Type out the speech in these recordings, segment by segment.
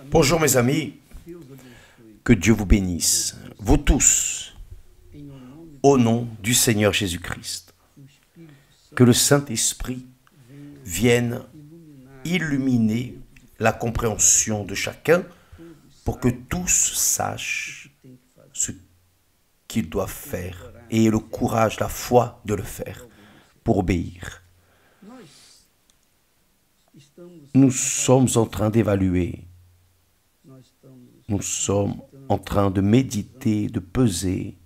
Bonjour mes amis, que Dieu vous bénisse, vous tous, au nom du Seigneur Jésus-Christ. Que le Saint-Esprit vienne illuminer la compréhension de chacun pour que tous sachent ce qu'ils doivent faire et aient le courage, la foi de le faire pour obéir. Nous sommes en train d'évaluer, nous sommes en train de méditer, de peser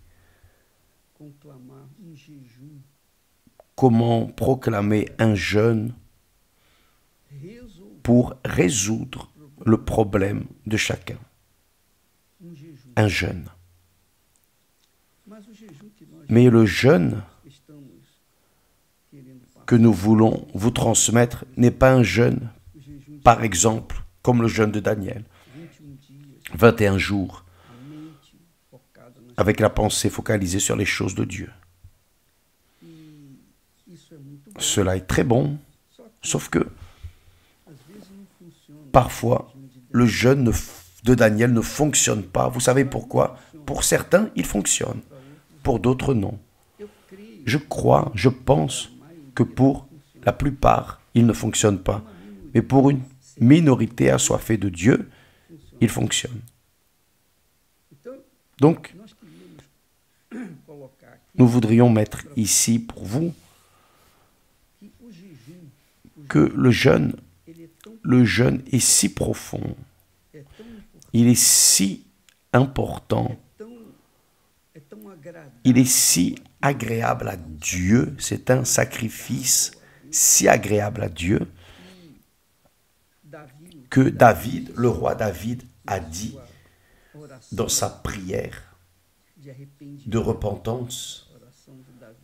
comment proclamer un jeûne pour résoudre le problème de chacun. Un jeûne. Mais le jeûne que nous voulons vous transmettre n'est pas un jeûne, par exemple, comme le jeûne de Daniel. 21 jours, avec la pensée focalisée sur les choses de Dieu. Cela est très bon, sauf que parfois, le jeûne de Daniel ne fonctionne pas. Vous savez pourquoi? Pour certains, il fonctionne. Pour d'autres, non. Je crois, je pense que pour la plupart, il ne fonctionne pas. Mais pour une minorité assoiffée de Dieu, il fonctionne. Donc, nous voudrions mettre ici pour vous que le jeûne est si profond, il est si important, il est si agréable à Dieu, c'est un sacrifice si agréable à Dieu que David, le roi David, a dit dans sa prière de repentance,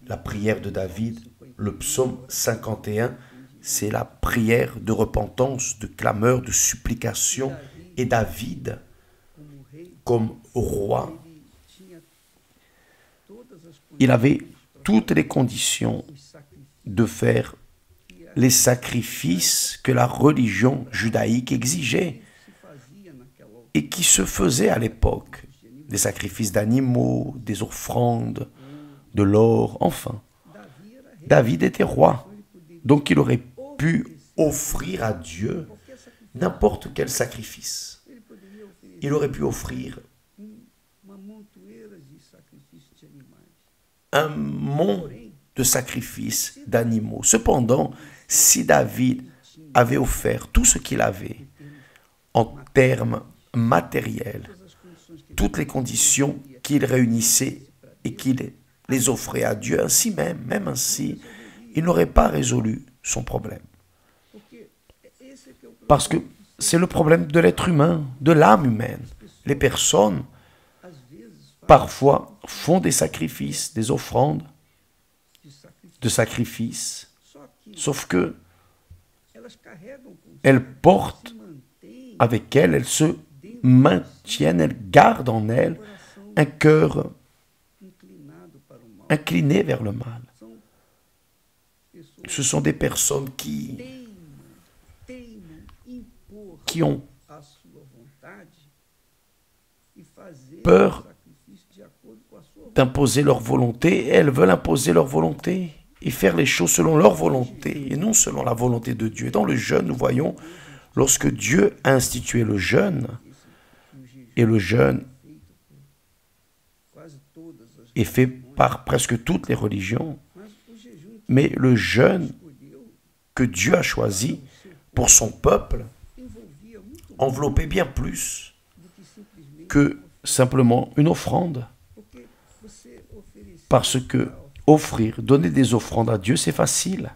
la prière de David, le psaume 51, c'est la prière de repentance, de clameur, de supplication. Et David, comme roi, il avait toutes les conditions de faire les sacrifices que la religion judaïque exigeait et qui se faisaient à l'époque. Des sacrifices d'animaux, des offrandes, de l'or, enfin. David était roi, donc il aurait pu offrir à Dieu n'importe quel sacrifice. Il aurait pu offrir un mont de sacrifices d'animaux. Cependant, si David avait offert tout ce qu'il avait en termes matériels, toutes les conditions qu'il réunissait et qu'il les offrait à Dieu, ainsi même ainsi, il n'aurait pas résolu son problème. Parce que c'est le problème de l'être humain, de l'âme humaine. Les personnes, parfois, font des sacrifices, des offrandes de sacrifices, sauf que elles portent avec elles, elles se maintiennent, elles gardent en elles un cœur incliné vers le mal. Ce sont des personnes qui ont peur d'imposer leur volonté, et elles veulent imposer leur volonté et faire les choses selon leur volonté et non selon la volonté de Dieu. Et dans le jeûne, nous voyons, lorsque Dieu a institué le jeûne, et le jeûne est fait par presque toutes les religions, mais le jeûne que Dieu a choisi pour son peuple enveloppait bien plus que simplement une offrande. Parce que offrir, donner des offrandes à Dieu, c'est facile.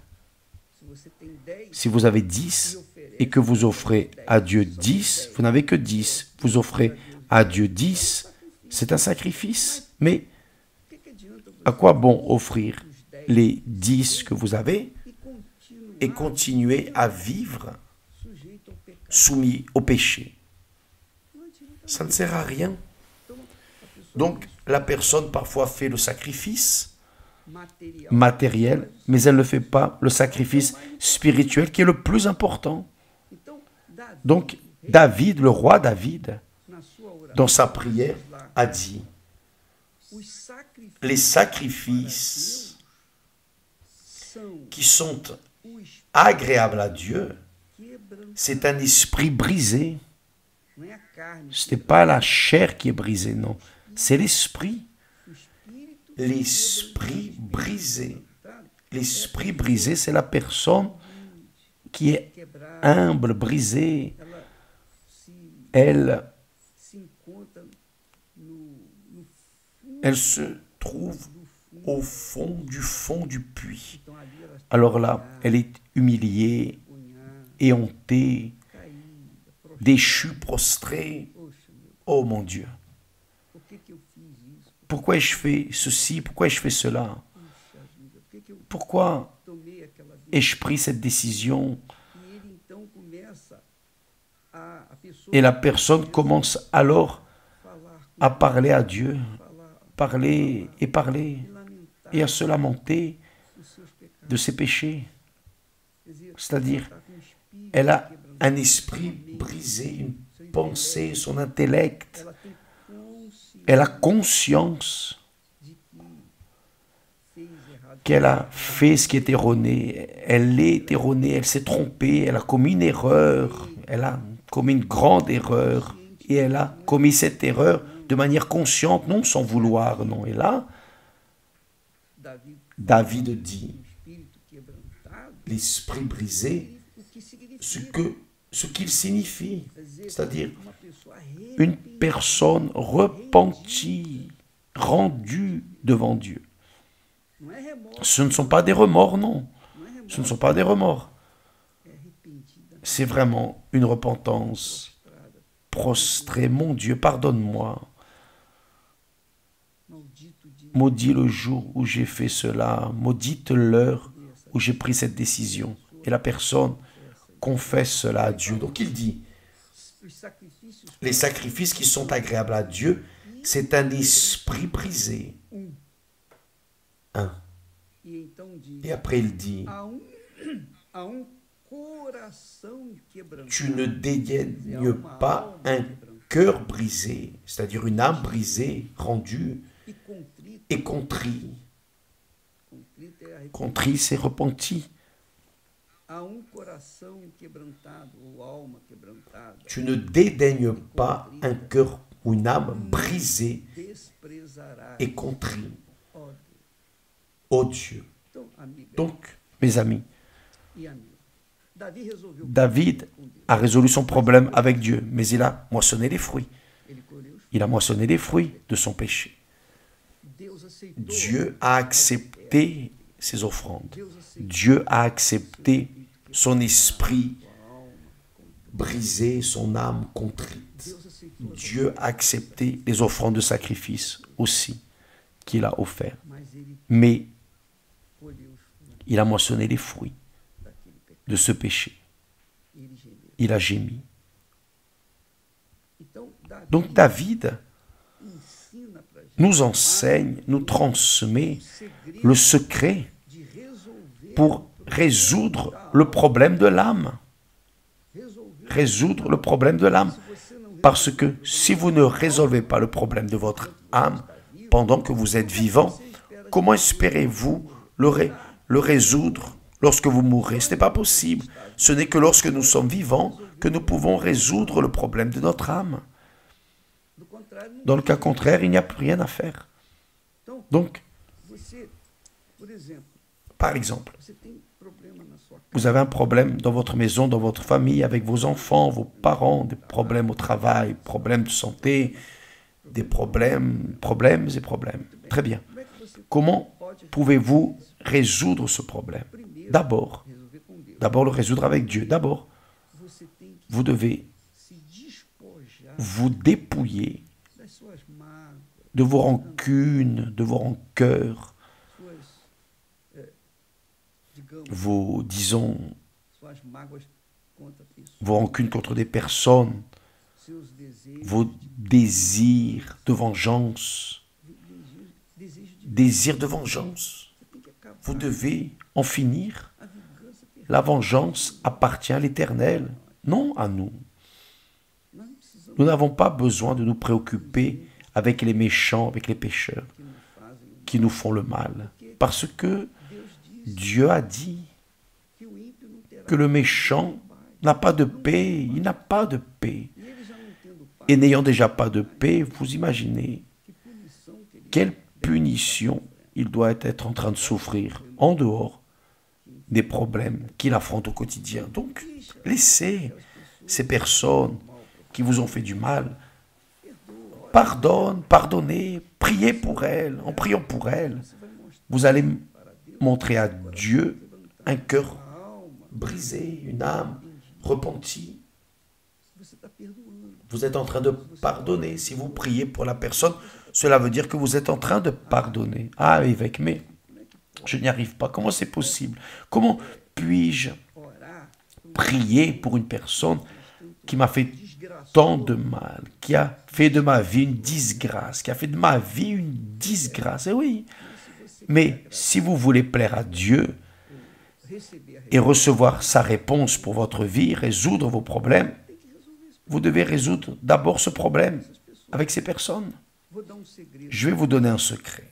Si vous avez 10 et que vous offrez à Dieu 10, vous n'avez que 10. Vous offrez à Dieu 10, c'est un sacrifice. Mais à quoi bon offrir les 10 que vous avez et continuer à vivre soumis au péché? Ça ne sert à rien. Donc, la personne parfois fait le sacrifice matériel, mais elle ne fait pas le sacrifice spirituel qui est le plus important. Donc, David, le roi David, dans sa prière, a dit, les sacrifices qui sont agréables à Dieu, c'est un esprit brisé. Ce n'est pas la chair qui est brisée, non. C'est l'esprit. L'esprit brisé. L'esprit brisé, c'est la personne qui est humble, brisée. Elle se trouve au fond du puits. Alors là, elle est humiliée, éhontée, déchue, prostrée. Oh mon Dieu, pourquoi ai-je fait ceci? Pourquoi ai-je fait cela? Pourquoi ai-je pris cette décision? Et la personne commence alors à parler à Dieu, parler et à se lamenter de ses péchés. C'est-à-dire, elle a un esprit brisé, une pensée, son intellect. Elle a conscience qu'elle a fait ce qui est erroné. Elle est erronée, elle s'est trompée, elle a commis une erreur, elle a commis une grande erreur. Et elle a commis cette erreur de manière consciente, non sans vouloir, non. Et là, David dit, l'esprit brisé, ce qu'il signifie, c'est-à-dire une personne repentie, rendue devant Dieu. Ce ne sont pas des remords, non. Ce ne sont pas des remords. C'est vraiment une repentance prostrée. Mon Dieu, pardonne-moi. Maudit le jour où j'ai fait cela. Maudite l'heure où j'ai pris cette décision. Et la personne confesse cela à Dieu. Donc il dit, les sacrifices qui sont agréables à Dieu, c'est un esprit brisé. Et après il dit, tu ne dédaignes pas un cœur brisé, c'est-à-dire une âme brisée, rendue et contrit. Contrit, c'est repenti. Tu ne dédaignes pas un cœur ou une âme brisée et contrit. Oh Dieu. Donc, mes amis, David a résolu son problème avec Dieu, mais il a moissonné les fruits. Il a moissonné les fruits de son péché. Dieu a accepté ses offrandes. Dieu a accepté son esprit brisé, son âme contrite. Dieu a accepté les offrandes de sacrifice aussi qu'il a offert. Mais il a moissonné les fruits de ce péché. Il a gémi. Donc David nous enseigne, nous transmet le secret pour résoudre le problème de l'âme. Résoudre le problème de l'âme. Parce que si vous ne résolvez pas le problème de votre âme pendant que vous êtes vivant, comment espérez-vous le résoudre lorsque vous mourrez? Ce n'est pas possible. Ce n'est que lorsque nous sommes vivants que nous pouvons résoudre le problème de notre âme. Dans le cas contraire, il n'y a plus rien à faire. Donc, par exemple, vous avez un problème dans votre maison, dans votre famille, avec vos enfants, vos parents, des problèmes au travail, problèmes de santé, des problèmes. Très bien. Comment pouvez-vous résoudre ce problème? D'abord le résoudre avec Dieu. D'abord, vous devez vous dépouiller de vos rancunes, de vos rancœurs, vos rancunes contre des personnes, vos désirs de vengeance. Vous devez en finir. La vengeance appartient à l'Éternel, non à nous. Nous n'avons pas besoin de nous préoccuper avec les méchants, avec les pécheurs qui nous font le mal. Parce que Dieu a dit que le méchant n'a pas de paix, il n'a pas de paix. Et n'ayant déjà pas de paix, vous imaginez quelle punition il doit être en train de souffrir en dehors des problèmes qu'il affronte au quotidien. Donc, laissez ces personnes qui vous ont fait du mal, pardonnez, priez pour elles, en priant pour elles. Vous allez montrer à Dieu un cœur brisé, une âme repentie. Vous êtes en train de pardonner. Si vous priez pour la personne, cela veut dire que vous êtes en train de pardonner. Ah, évêque, mais je n'y arrive pas. Comment c'est possible? Comment puis-je prier pour une personne qui m'a fait tant de mal, qui a fait de ma vie une disgrâce, qui a fait de ma vie une disgrâce? Eh oui, mais si vous voulez plaire à Dieu et recevoir sa réponse pour votre vie, résoudre vos problèmes, vous devez résoudre d'abord ce problème avec ces personnes. Je vais vous donner un secret.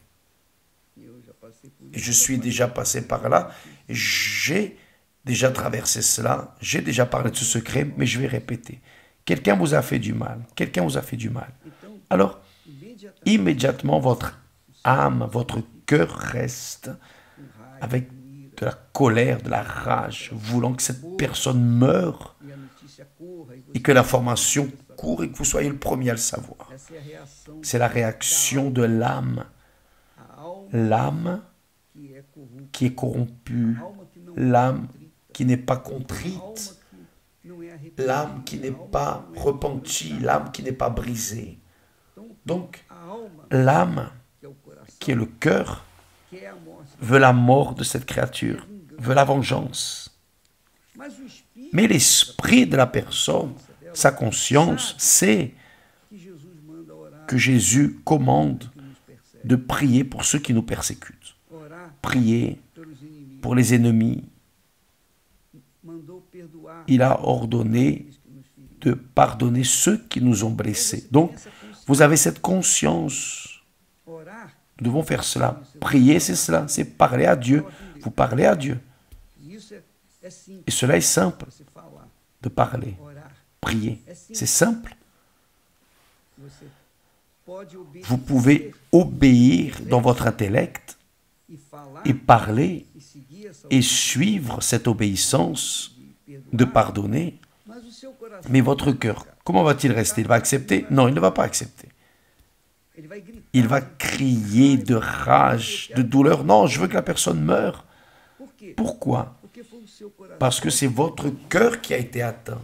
Je suis déjà passé par là, j'ai déjà traversé cela, j'ai déjà parlé de ce secret, mais je vais répéter. Quelqu'un vous a fait du mal, quelqu'un vous a fait du mal. Alors, immédiatement, votre âme, votre cœur reste avec de la colère, de la rage, voulant que cette personne meure et que l'information court et que vous soyez le premier à le savoir. C'est la réaction de l'âme. L'âme qui est corrompue, l'âme qui n'est pas contrite, l'âme qui n'est pas repentie, l'âme qui n'est pas brisée. Donc, l'âme, qui est le cœur, veut la mort de cette créature, veut la vengeance. Mais l'esprit de la personne, sa conscience, sait que Jésus commande de prier pour ceux qui nous persécutent. Prier pour les ennemis. Il a ordonné de pardonner ceux qui nous ont blessés. Donc, vous avez cette conscience. Nous devons faire cela. Prier, c'est cela. C'est parler à Dieu. Vous parlez à Dieu. Et cela est simple de parler. Prier. C'est simple. Vous pouvez obéir dans votre intellect et parler et suivre cette obéissance de pardonner. Mais votre cœur, comment va-t-il rester? Il va accepter? Non, il ne va pas accepter. Il va crier de rage, de douleur. Non, je veux que la personne meure. Pourquoi? Parce que c'est votre cœur qui a été atteint.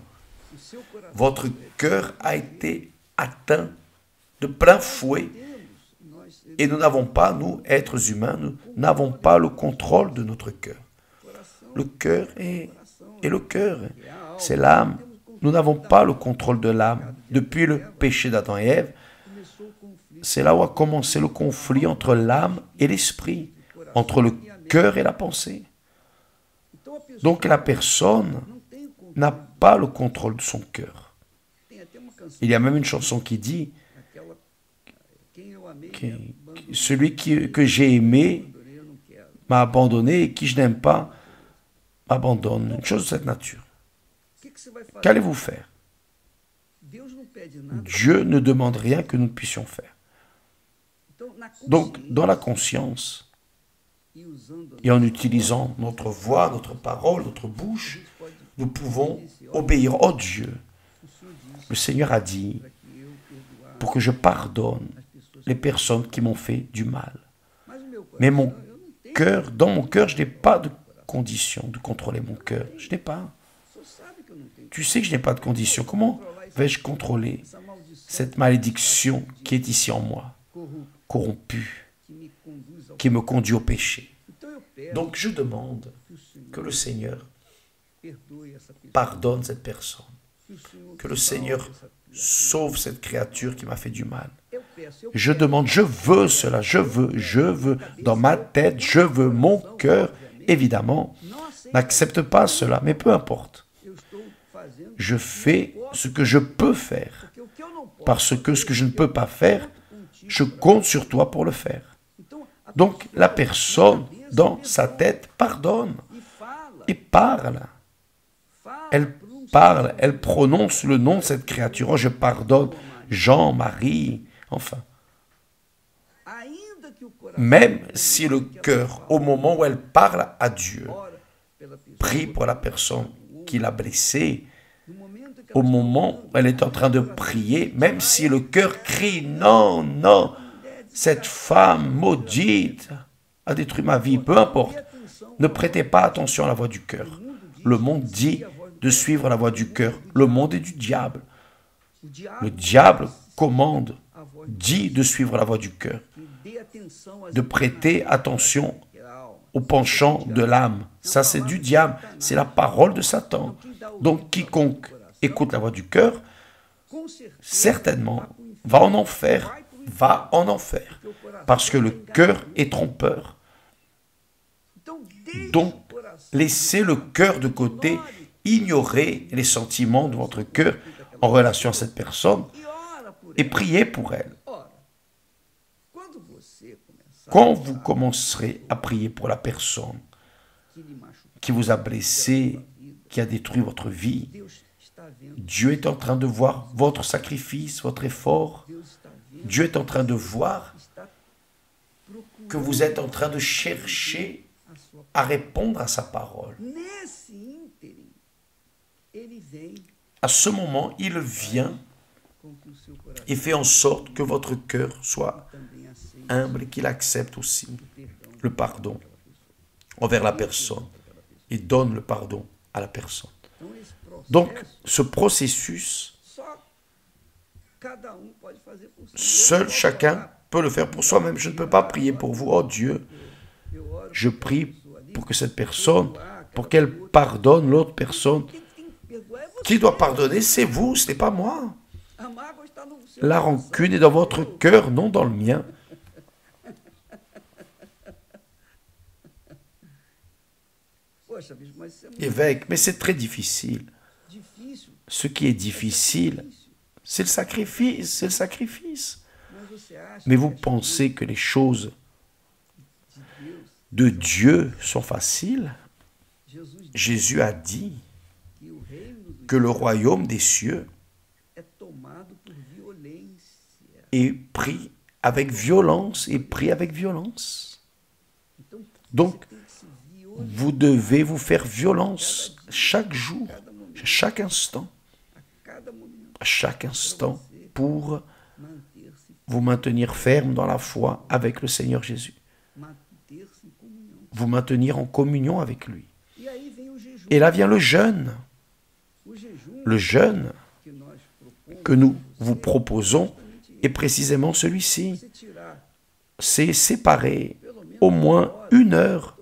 Votre cœur a été atteint de plein fouet. Et nous n'avons pas, nous, êtres humains, nous n'avons pas le contrôle de notre cœur. Le cœur est le cœur. C'est l'âme. Nous n'avons pas le contrôle de l'âme. Depuis le péché d'Adam et Ève, c'est là où a commencé le conflit entre l'âme et l'esprit, entre le cœur et la pensée. Donc la personne n'a pas le contrôle de son cœur. Il y a même une chanson qui dit que celui que j'ai aimé m'a abandonné et qui je n'aime pas m'abandonne. Une chose de cette nature. Qu'allez-vous faire? Dieu ne demande rien que nous ne puissions faire. Donc, dans la conscience, et en utilisant notre voix, notre parole, notre bouche, nous pouvons obéir. Oh Dieu, le Seigneur a dit, pour que je pardonne les personnes qui m'ont fait du mal. Mais mon cœur, dans mon cœur, je n'ai pas de condition de contrôler mon cœur. Je n'ai pas. Tu sais que je n'ai pas de condition. Comment vais-je contrôler cette malédiction qui est ici en moi, corrompue, qui me conduit au péché? Donc je demande que le Seigneur pardonne cette personne, que le Seigneur sauve cette créature qui m'a fait du mal. Je demande, je veux cela, je veux, dans ma tête, je veux, mon cœur, évidemment, n'accepte pas cela, mais peu importe. Je fais ce que je peux faire. Parce que ce que je ne peux pas faire, je compte sur toi pour le faire. Donc, la personne, dans sa tête, pardonne et parle. Elle parle, elle prononce le nom de cette créature. Oh, je pardonne Jean, Marie, enfin. Même si le cœur, au moment où elle parle à Dieu, prie pour la personne qui l'a blessée, au moment où elle est en train de prier, même si le cœur crie « Non, non, cette femme maudite a détruit ma vie », peu importe, ne prêtez pas attention à la voix du cœur. Le monde dit de suivre la voix du cœur. Le monde est du diable. Le diable commande, dit de suivre la voix du cœur, de prêter attention au penchant de l'âme. Ça, c'est du diable, c'est la parole de Satan. Donc, quiconque écoute la voix du cœur, certainement, va en enfer, parce que le cœur est trompeur. Donc, laissez le cœur de côté, ignorez les sentiments de votre cœur en relation à cette personne et priez pour elle. Quand vous commencerez à prier pour la personne qui vous a blessé, qui a détruit votre vie, Dieu est en train de voir votre sacrifice, votre effort. Dieu est en train de voir que vous êtes en train de chercher à répondre à sa parole. À ce moment, il vient et fait en sorte que votre cœur soit humble et qu'il accepte aussi le pardon envers la personne et donne le pardon à la personne. Donc, ce processus, seul chacun peut le faire pour soi-même. Je ne peux pas prier pour vous. Oh Dieu, je prie pour que cette personne, pour qu'elle pardonne l'autre personne. Qui doit pardonner? C'est vous, ce n'est pas moi. La rancune est dans votre cœur, non dans le mien. Évêque, mais c'est très difficile. Ce qui est difficile, c'est le sacrifice, c'est le sacrifice. Mais vous pensez que les choses de Dieu sont faciles? Jésus a dit que le royaume des cieux est pris avec violence et pris avec violence. Donc, vous devez vous faire violence chaque jour, à chaque instant, pour vous maintenir ferme dans la foi avec le Seigneur Jésus. Vous maintenir en communion avec lui. Et là vient le jeûne. Le jeûne que nous vous proposons est précisément celui-ci. C'est séparer au moins 1 heure.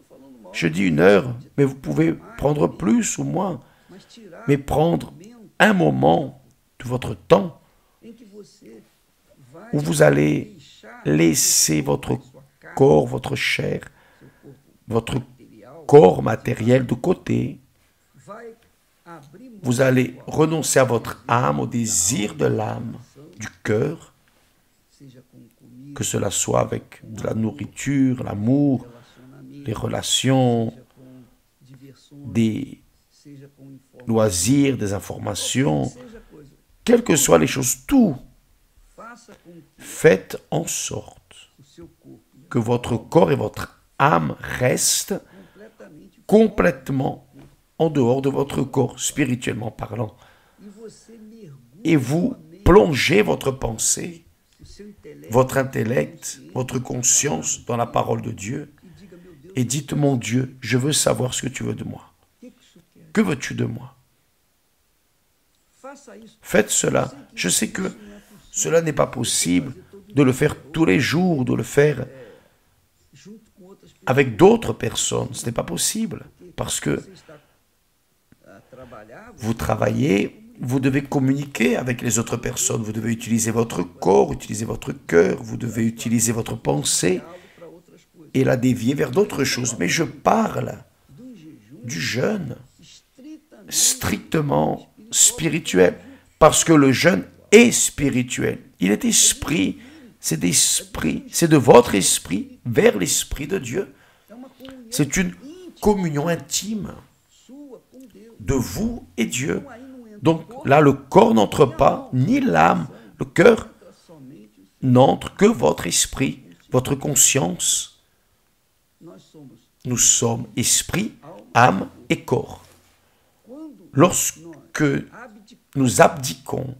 Je dis 1 heure, mais vous pouvez prendre plus ou moins. Mais prendre un moment de votre temps où vous allez laisser votre corps, votre chair, votre corps matériel de côté. Vous allez renoncer à votre âme, au désir de l'âme, du cœur, que cela soit avec de la nourriture, l'amour, les relations, des loisirs, des informations, quelles que soient les choses, tout. Faites en sorte que votre corps et votre âme restent complètement en dehors de votre corps, spirituellement parlant. Et vous plongez votre pensée, votre intellect, votre conscience dans la parole de Dieu et dites, mon Dieu, je veux savoir ce que tu veux de moi. Que veux-tu de moi? Faites cela. Je sais que cela n'est pas possible de le faire tous les jours, de le faire avec d'autres personnes. Ce n'est pas possible parce que vous travaillez, vous devez communiquer avec les autres personnes, vous devez utiliser votre corps, utiliser votre cœur, vous devez utiliser votre pensée et la dévier vers d'autres choses. Mais je parle du jeûne strictement spirituel, Parce que le jeûne est spirituel. Il est esprit. C'est d'esprit. C'est de votre esprit vers l'esprit de Dieu. C'est une communion intime de vous et Dieu. Donc là, le corps n'entre pas, ni l'âme. Le cœur n'entre que votre esprit, votre conscience. Nous sommes esprit, âme et corps. Lorsque nous abdiquons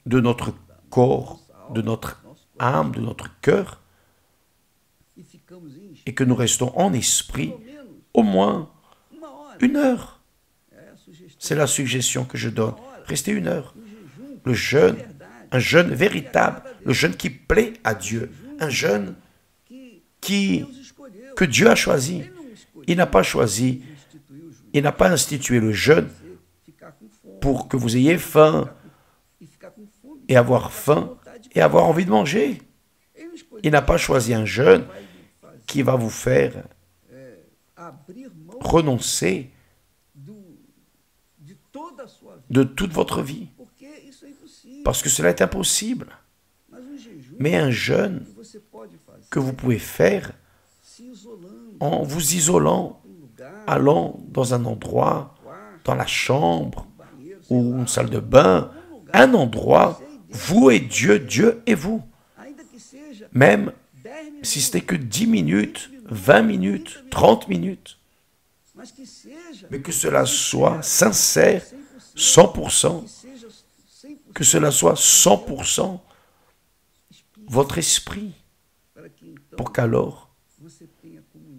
de notre corps, de notre âme, de notre cœur, et que nous restons en esprit, au moins 1 heure. C'est la suggestion que je donne. Restez 1 heure. Le jeûne, un jeûne véritable, le jeûne qui plaît à Dieu, un jeûne que Dieu a choisi. Il n'a pas choisi, il n'a pas institué le jeûne pour que vous ayez faim et avoir envie de manger. Il n'a pas choisi un jeûne qui va vous faire renoncer de toute votre vie. Parce que cela est impossible. Mais un jeûne que vous pouvez faire en vous isolant, allant dans un endroit, dans la chambre ou une salle de bain, un endroit, vous et Dieu, Dieu et vous. Même si ce n'est que 10 minutes, 20 minutes, 30 minutes, mais que cela soit sincère, 100%, que cela soit 100% votre esprit, pour qu'alors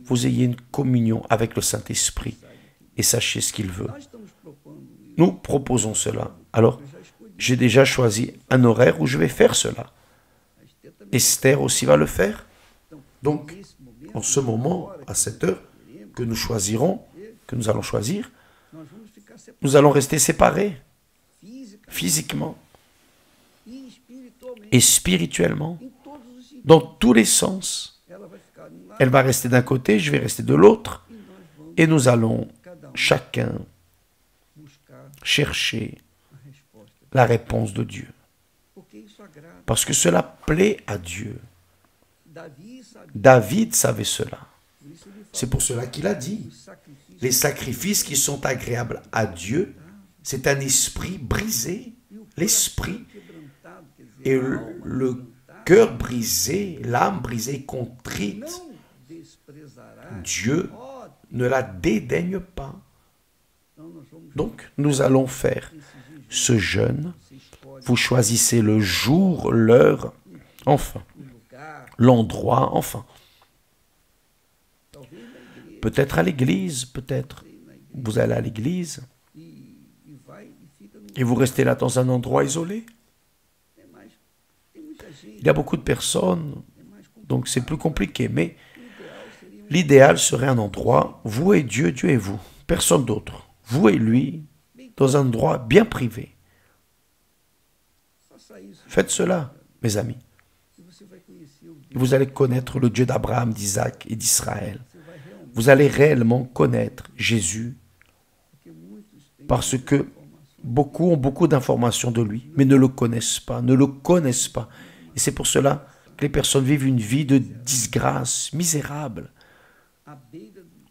vous ayez une communion avec le Saint-Esprit et sachez ce qu'il veut. Nous proposons cela. Alors, j'ai déjà choisi un horaire où je vais faire cela. Esther aussi va le faire. Donc, en ce moment, à cette heure que nous choisirons, que nous allons choisir, nous allons rester séparés, physiquement et spirituellement, dans tous les sens. Elle va rester d'un côté, je vais rester de l'autre, et nous allons chacun chercher la réponse de Dieu. Parce que cela plaît à Dieu. David savait cela. C'est pour cela qu'il a dit, les sacrifices qui sont agréables à Dieu, c'est un esprit brisé, l'esprit et le cœur brisé, l'âme brisée, contrite. Dieu ne la dédaigne pas. Donc, nous allons faire ce jeûne. Vous choisissez le jour, l'heure, enfin, l'endroit, enfin. Peut-être à l'église, peut-être. Vous allez à l'église et vous restez là dans un endroit isolé. Il y a beaucoup de personnes, donc c'est plus compliqué, mais l'idéal serait un endroit, vous et Dieu, Dieu et vous, personne d'autre. Vous et lui, dans un endroit bien privé. Faites cela, mes amis. Vous allez connaître le Dieu d'Abraham, d'Isaac et d'Israël. Vous allez réellement connaître Jésus parce que beaucoup ont beaucoup d'informations de lui, mais ne le connaissent pas, Et c'est pour cela que les personnes vivent une vie de disgrâce misérable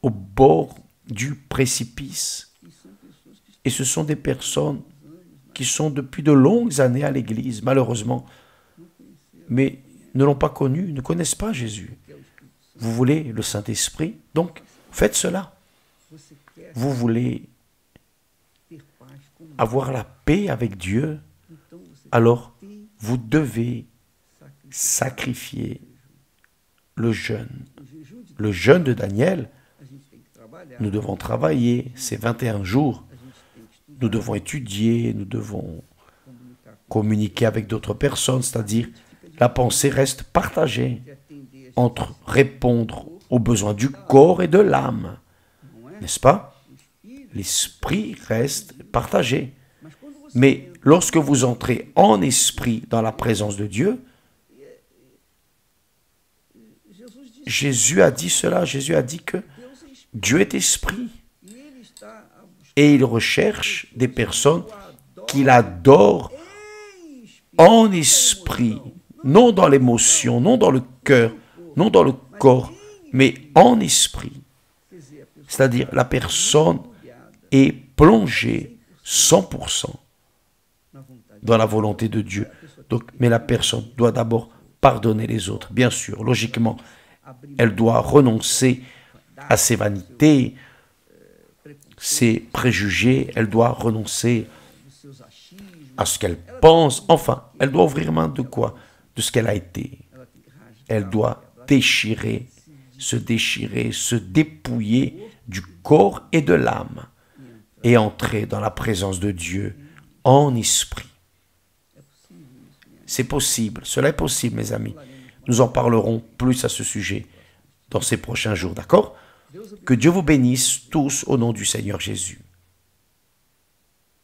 au bord du précipice. Et ce sont des personnes qui sont depuis de longues années à l'église, malheureusement, mais ne l'ont pas connu, ne connaissent pas Jésus. Vous voulez le Saint-Esprit, donc faites cela. Vous voulez avoir la paix avec Dieu, alors vous devez sacrifier le jeûne. Le jeûne de Daniel, nous devons travailler, c'est 21 jours. Nous devons étudier, nous devons communiquer avec d'autres personnes, c'est-à-dire la pensée reste partagée entre répondre aux besoins du corps et de l'âme, n'est-ce pas? L'esprit reste partagé. Mais lorsque vous entrez en esprit dans la présence de Dieu, Jésus a dit cela, Jésus a dit que Dieu est esprit. Et il recherche des personnes qu'il adore en esprit, non dans l'émotion, non dans le cœur, non dans le corps, mais en esprit. C'est-à-dire la personne est plongée 100% dans la volonté de Dieu. Donc, mais la personne doit d'abord pardonner les autres. Bien sûr, logiquement, elle doit renoncer à ses vanités, ses préjugés, elle doit renoncer à ce qu'elle pense. Enfin, elle doit ouvrir main de quoi? De ce qu'elle a été. Elle doit déchirer, se dépouiller du corps et de l'âme et entrer dans la présence de Dieu en esprit. C'est possible, cela est possible, mes amis. Nous en parlerons plus à ce sujet dans ces prochains jours, d'accord? Que Dieu vous bénisse tous au nom du Seigneur Jésus.